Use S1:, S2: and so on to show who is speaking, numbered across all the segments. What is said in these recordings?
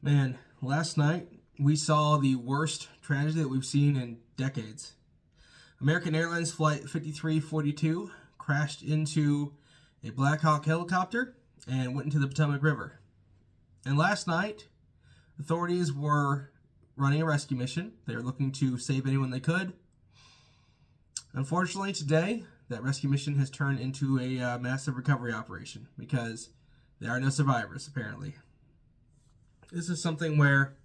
S1: Man, last night we saw the worst tragedy that we've seen in decades. American Airlines Flight 5342 crashed into a Blackhawk helicopter and went into the Potomac River. And last night, authorities were running a rescue mission. They were looking to save anyone they could. Unfortunately, today, that rescue mission has turned into a massive recovery operation because there are no survivors, apparently. This is something where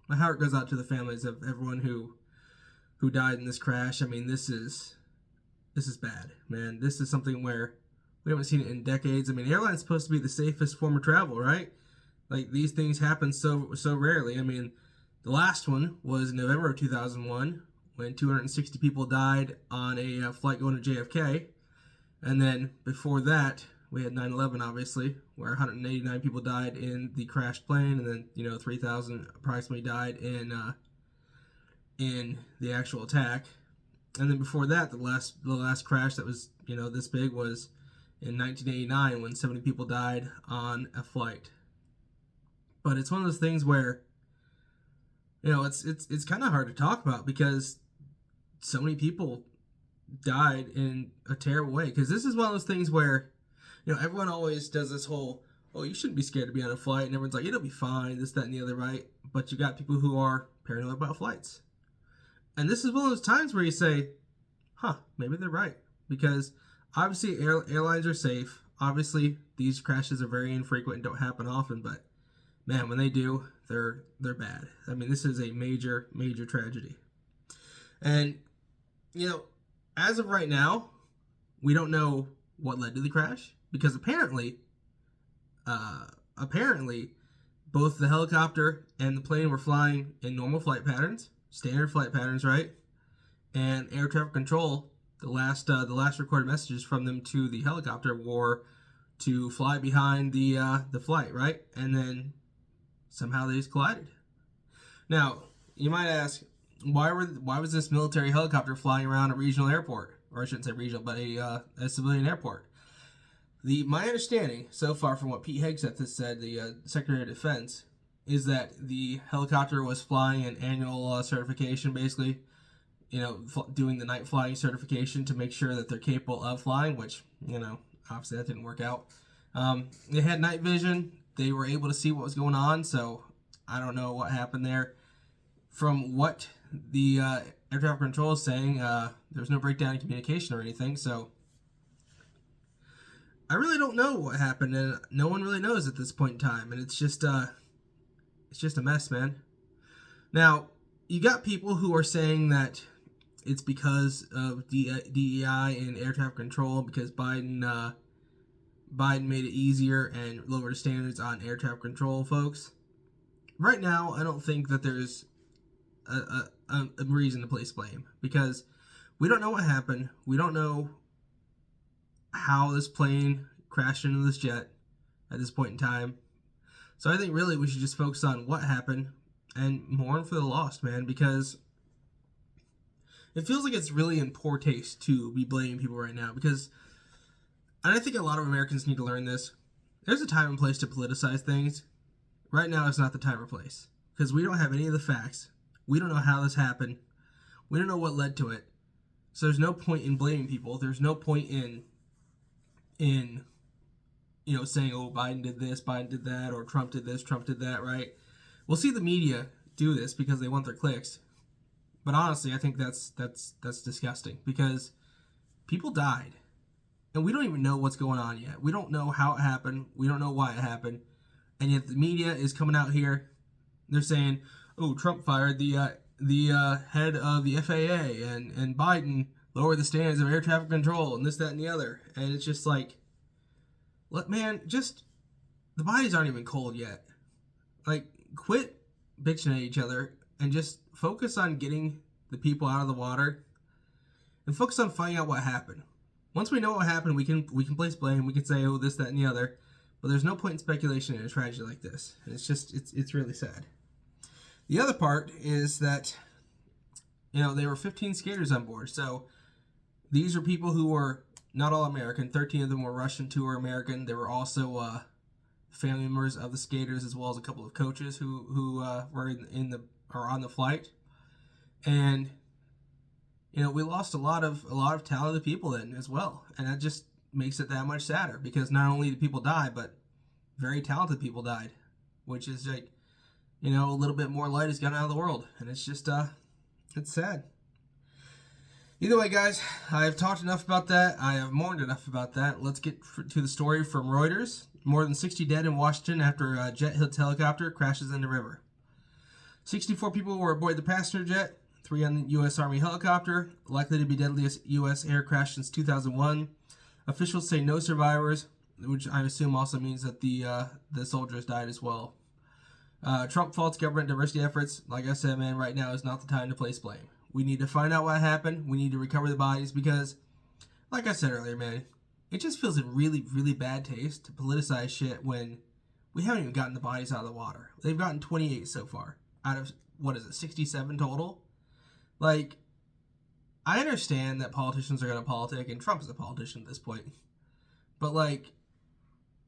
S1: my heart goes out to the families of everyone who died in this crash. I mean, this is bad, man. This is something where we haven't seen it in decades. I mean, airline's supposed to be the safest form of travel, right? Like, these things happen so rarely. I mean, the last one was in November of 2001 when 260 people died on a flight going to JFK. And then before that, we had 9/11, obviously, where 189 people died in the crashed plane, and then 3,000 approximately died in the actual attack. And then before that, the last crash that was this big was in 1989 when 70 people died on a flight. But it's one of those things where it's kind of hard to talk about because so many people died in a terrible way. Because this is one of those things where everyone always does this whole, oh, you shouldn't be scared to be on a flight, and everyone's like, it'll be fine, this, that, and the other, right? But you got people who are paranoid about flights. And this is one of those times where you say, maybe they're right. Because obviously airlines are safe. Obviously, these crashes are very infrequent and don't happen often, but man, when they do, they're bad. I mean, this is a major, major tragedy. And, as of right now, we don't know what led to the crash. Because apparently, both the helicopter and the plane were flying in normal flight patterns, standard flight patterns, right? And air traffic control, the last recorded messages from them to the helicopter were to fly behind the flight, right? And then somehow they just collided. Now, you might ask, why was this military helicopter flying around a regional airport, or I shouldn't say regional, but a civilian airport? My understanding so far from what Pete Hegseth has said, the Secretary of Defense, is that the helicopter was flying an annual certification, basically, doing the night flying certification to make sure that they're capable of flying, which, obviously that didn't work out. They had night vision. They were able to see what was going on, so I don't know what happened there. From what the air traffic control is saying, there was no breakdown in communication or anything, so I really don't know what happened, and no one really knows at this point in time, and it's just a mess, man. Now, you got people who are saying that it's because of DEI and air traffic control, because Biden made it easier and lowered the standards on air traffic control folks. Right now, I don't think that there's a reason to place blame, because we don't know what happened. We don't know how this plane crashed into this jet at this point in time. So I think really we should just focus on what happened and mourn for the lost, man, because it feels like it's really in poor taste to be blaming people right now, because, and I think a lot of Americans need to learn this, there's a time and place to politicize things. Right now is not the time or place, because we don't have any of the facts. We don't know how this happened. We don't know what led to it. So there's no point in blaming people. There's no point in saying, oh, Biden did this, Biden did that, or Trump did this, Trump did that, right? We'll see the media do this because they want their clicks. But honestly, I think that's disgusting, because people died. And we don't even know what's going on yet. We don't know how it happened. We don't know why it happened. And yet the media is coming out here. They're saying, oh, Trump fired the head of the FAA, and Biden lowered the standards of air traffic control, and this, that, and the other. And it's just like, look, man, just, the bodies aren't even cold yet. Like, quit bitching at each other and just focus on getting the people out of the water and focus on finding out what happened. Once we know what happened, we can place blame. We can say, oh, this, that, and the other. But there's no point in speculation in a tragedy like this. And it's really sad. The other part is that, there were 15 skaters on board. So these are people who were not all American. 13 of them were Russian, 2 were American. There were also family members of the skaters, as well as a couple of coaches who were are on the flight. And we lost a lot of talented people then as well, and that just makes it that much sadder, because not only did people die, but very talented people died, which is like, a little bit more light has gone out of the world, and it's just it's sad. Either way, guys, I have talked enough about that. I have mourned enough about that. Let's get to the story from Reuters. More than 60 dead in Washington after a jet-hit helicopter crashes in the river. 64 people were aboard the passenger jet, 3 on the U.S. Army helicopter, likely to be deadliest U.S. air crash since 2001. Officials say no survivors, which I assume also means that the soldiers died as well. Trump faults government diversity efforts. Like I said, man, right now is not the time to place blame. We need to find out what happened. We need to recover the bodies because, like I said earlier, man, it just feels in really, really bad taste to politicize shit when we haven't even gotten the bodies out of the water. They've gotten 28 so far out of, 67 total? Like, I understand that politicians are going to politic, and Trump is a politician at this point. But, like,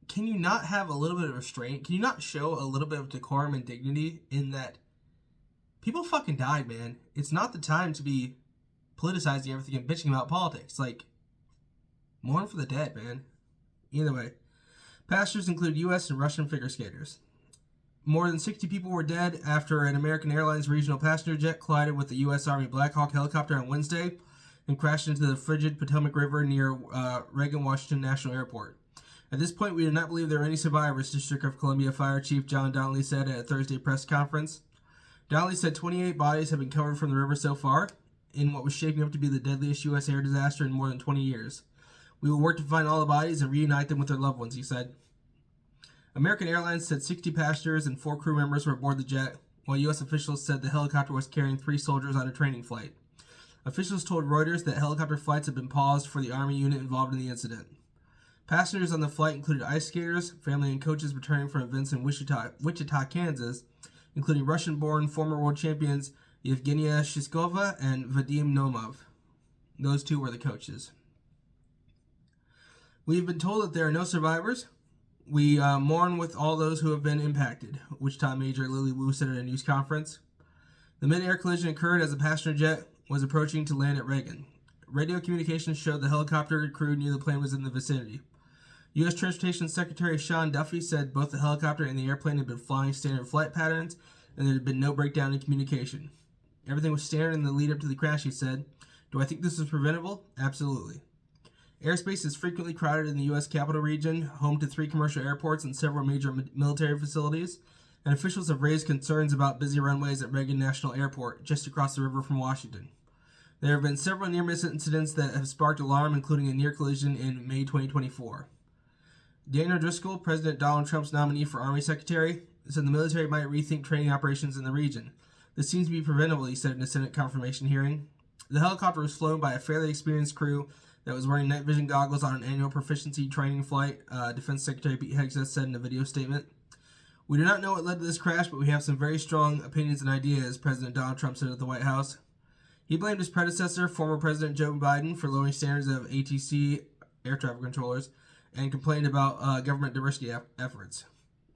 S1: can you not have a little bit of restraint? Can you not show a little bit of decorum and dignity in that people fucking died, man? It's not the time to be politicizing everything and bitching about politics. Like, mourn for the dead, man. Either way. Passengers include U.S. and Russian figure skaters. More than 60 people were dead after an American Airlines regional passenger jet collided with the U.S. Army Blackhawk helicopter on Wednesday and crashed into the frigid Potomac River near Reagan Washington National Airport. At this point, we do not believe there are any survivors, District of Columbia Fire Chief John Donnelly said at a Thursday press conference. Donnelly said 28 bodies have been covered from the river so far in what was shaping up to be the deadliest U.S. air disaster in more than 20 years. We will work to find all the bodies and reunite them with their loved ones, he said. American Airlines said 60 passengers and 4 crew members were aboard the jet, while U.S. officials said the helicopter was carrying 3 soldiers on a training flight. Officials told Reuters that helicopter flights had been paused for the Army unit involved in the incident. Passengers on the flight included ice skaters, family and coaches returning from events in Wichita, Kansas, including Russian-born former world champions Yevgenia Shishkova and Vadim Nomov. Those 2 were the coaches. We have been told that there are no survivors. We mourn with all those who have been impacted, Wichita Major Lily Wu said at a news conference. The mid-air collision occurred as a passenger jet was approaching to land at Reagan. Radio communications showed the helicopter crew knew the plane was in the vicinity. U.S. Transportation Secretary Sean Duffy said both the helicopter and the airplane had been flying standard flight patterns and there had been no breakdown in communication. Everything was standard in the lead up to the crash, he said. Do I think this is preventable? Absolutely. Airspace is frequently crowded in the U.S. capital region, home to 3 commercial airports and several major military facilities, and officials have raised concerns about busy runways at Reagan National Airport, just across the river from Washington. There have been several near-miss incidents that have sparked alarm, including a near collision in May 2024. Daniel Driscoll, President Donald Trump's nominee for Army Secretary, said the military might rethink training operations in the region. This seems to be preventable, he said in a Senate confirmation hearing. The helicopter was flown by a fairly experienced crew that was wearing night vision goggles on an annual proficiency training flight, Defense Secretary Pete Hegseth said in a video statement. We do not know what led to this crash, but we have some very strong opinions and ideas, President Donald Trump said at the White House. He blamed his predecessor, former President Joe Biden, for lowering standards of ATC, air traffic controllers, and complained about government diversity efforts.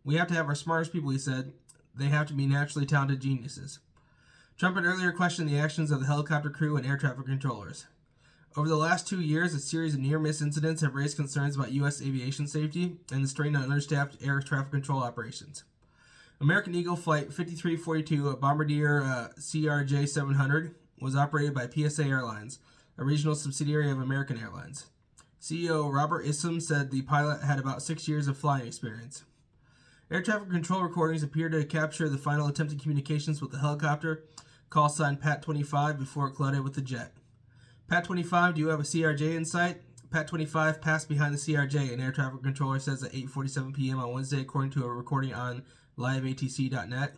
S1: We have to have our smartest people, he said. They have to be naturally talented geniuses. Trump had earlier questioned the actions of the helicopter crew and air traffic controllers. Over the last 2 years, a series of near-miss incidents have raised concerns about U.S. aviation safety and the strain on understaffed air traffic control operations. American Eagle Flight 5342, a Bombardier CRJ-700, was operated by PSA Airlines, a regional subsidiary of American Airlines. CEO Robert Issam said the pilot had about 6 years of flying experience. Air traffic control recordings appear to capture the final attempted communications with the helicopter, call sign Pat-25, before it collided with the jet. Pat-25, do you have a CRJ in sight? Pat-25 passed behind the CRJ, an air traffic controller says at 8:47 p.m. on Wednesday, according to a recording on liveatc.net.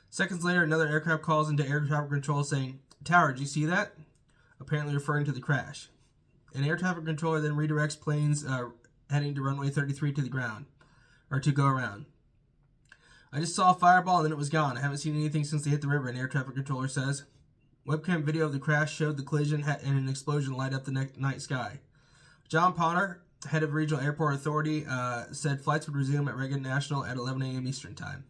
S1: Seconds later, another aircraft calls into air traffic control saying, Tower, did you see that? Apparently referring to the crash. An air traffic controller then redirects planes heading to runway 33 to the ground, or to go around. I just saw a fireball and then it was gone. I haven't seen anything since they hit the river, an air traffic controller says. Webcam video of the crash showed the collision and an explosion light up the night sky. John Potter, head of Regional Airport Authority, said flights would resume at Reagan National at 11 a.m. Eastern Time.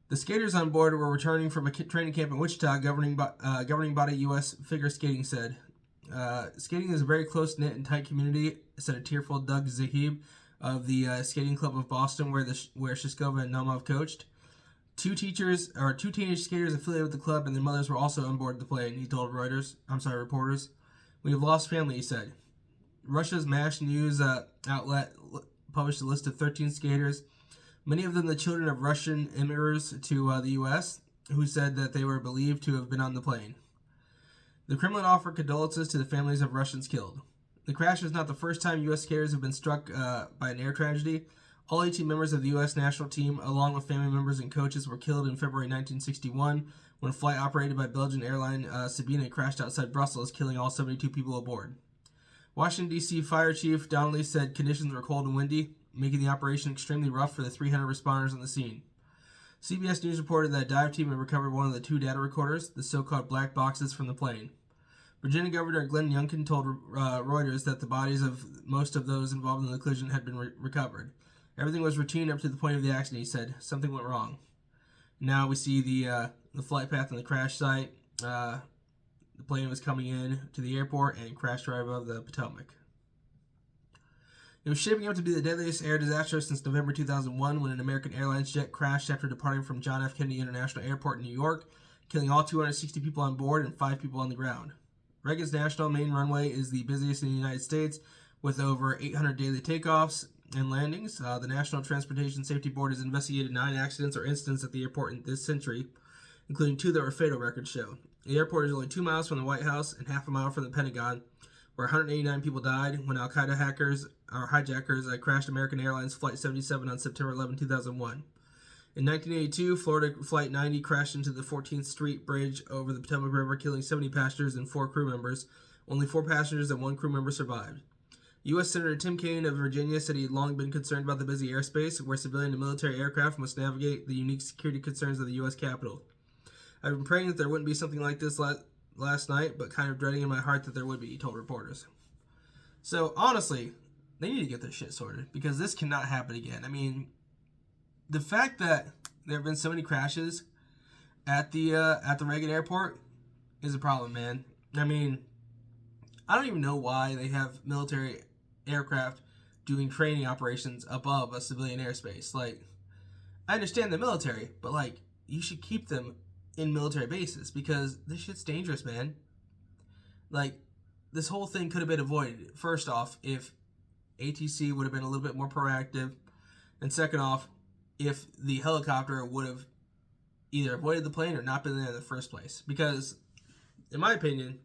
S1: The skaters on board were returning from a training camp in Wichita. Governing body U.S. Figure Skating said, "Skating is a very close-knit and tight community," said a tearful Doug Zahib of the Skating Club of Boston, where Shishkova and Naumov coached. Two teenage skaters affiliated with the club and their mothers were also on board the plane, he told reporters. "We have lost family," he said. Russia's MASH news outlet published a list of 13 skaters, many of them the children of Russian immigrants to the U.S., who said that they were believed to have been on the plane. The Kremlin offered condolences to the families of Russians killed. The crash is not the first time U.S. skaters have been struck by an air tragedy. All 18 members of the U.S. national team, along with family members and coaches, were killed in February 1961 when a flight operated by Belgian airline Sabena crashed outside Brussels, killing all 72 people aboard. Washington, D.C. Fire Chief Donnelly said conditions were cold and windy, making the operation extremely rough for the 300 responders on the scene. CBS News reported that a dive team had recovered one of the two data recorders, the so-called black boxes, from the plane. Virginia Governor Glenn Youngkin told Reuters that the bodies of most of those involved in the collision had been recovered. Everything was routine up to the point of the accident, he said. Something went wrong. Now we see the flight path on the crash site. The plane was coming in to the airport and crashed right above the Potomac. It was shaping up to be the deadliest air disaster since November 2001 when an American Airlines jet crashed after departing from John F. Kennedy International Airport in New York, killing all 260 people on board and 5 people on the ground. Reagan's National main runway is the busiest in the United States, with over 800 daily takeoffs and landings. The National Transportation Safety Board has investigated 9 accidents or incidents at the airport in this century, including 2 that were fatal, records show. The airport is only 2 miles from the White House and half a mile from the Pentagon, where 189 people died when Al-Qaeda hijackers crashed American Airlines Flight 77 on September 11, 2001. In 1982, Florida Flight 90 crashed into the 14th Street Bridge over the Potomac River, killing 70 passengers and 4 crew members. Only 4 passengers and 1 crew member survived. U.S. Senator Tim Kaine of Virginia said he had long been concerned about the busy airspace, where civilian and military aircraft must navigate the unique security concerns of the U.S. Capitol. "I've been praying that there wouldn't be something like this last night, but kind of dreading in my heart that there would be," he told reporters. So, honestly, they need to get their shit sorted, because this cannot happen again. I mean, the fact that there have been so many crashes at the Reagan Airport is a problem, man. I mean, I don't even know why they have military aircraft doing training operations above a civilian airspace. Like, I understand the military, but, like, you should keep them in military bases, because this shit's dangerous, man. Like, this whole thing could have been avoided. First off, if ATC would have been a little bit more proactive, and second off, if the helicopter would have either avoided the plane or not been there in the first place. Because, in my opinion,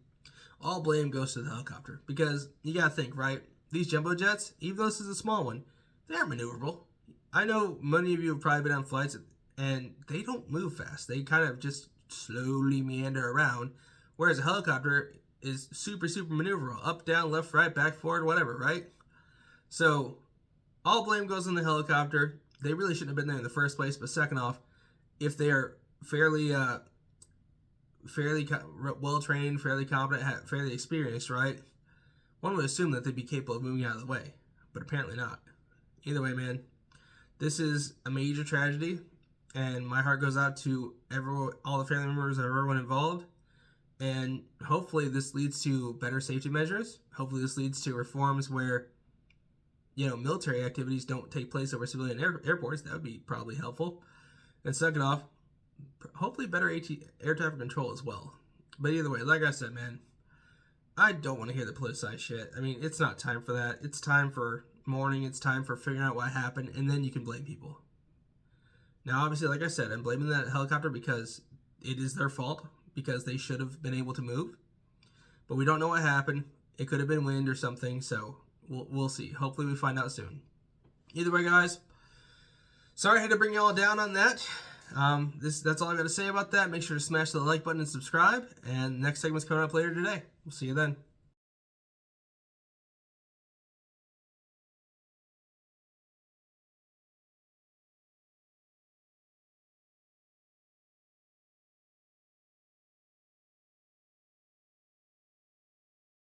S1: all blame goes to the helicopter. Because you gotta think, right? These jumbo jets, even though this is a small one, they aren't maneuverable. I know many of you have probably been on flights and they don't move fast. They kind of just slowly meander around. Whereas a helicopter is super, super maneuverable. Up, down, left, right, back, forward, whatever, right? So, all blame goes on the helicopter. They really shouldn't have been there in the first place. But second off, if they're fairly well-trained, fairly competent, fairly experienced, right? One would assume that they'd be capable of moving out of the way. But apparently not. Either way, man, this is a major tragedy. And my heart goes out to all the family members of everyone involved. And hopefully this leads to better safety measures. Hopefully this leads to reforms where, military activities don't take place over civilian airports. That would be probably helpful. And second off, hopefully better air traffic control as well. But either way, like I said, man, I don't want to hear the politicized shit. I mean, it's not time for that. It's time for mourning. It's time for figuring out what happened. And then you can blame people. Now, obviously, like I said, I'm blaming that helicopter because it is their fault, because they should have been able to move. But we don't know what happened. It could have been wind or something, so we'll see. Hopefully we find out soon. Either way, guys, sorry I had to bring you all down on that. That's all I got to say about that. Make sure to smash the like button and subscribe. And next segment's coming up later today. We'll see you then.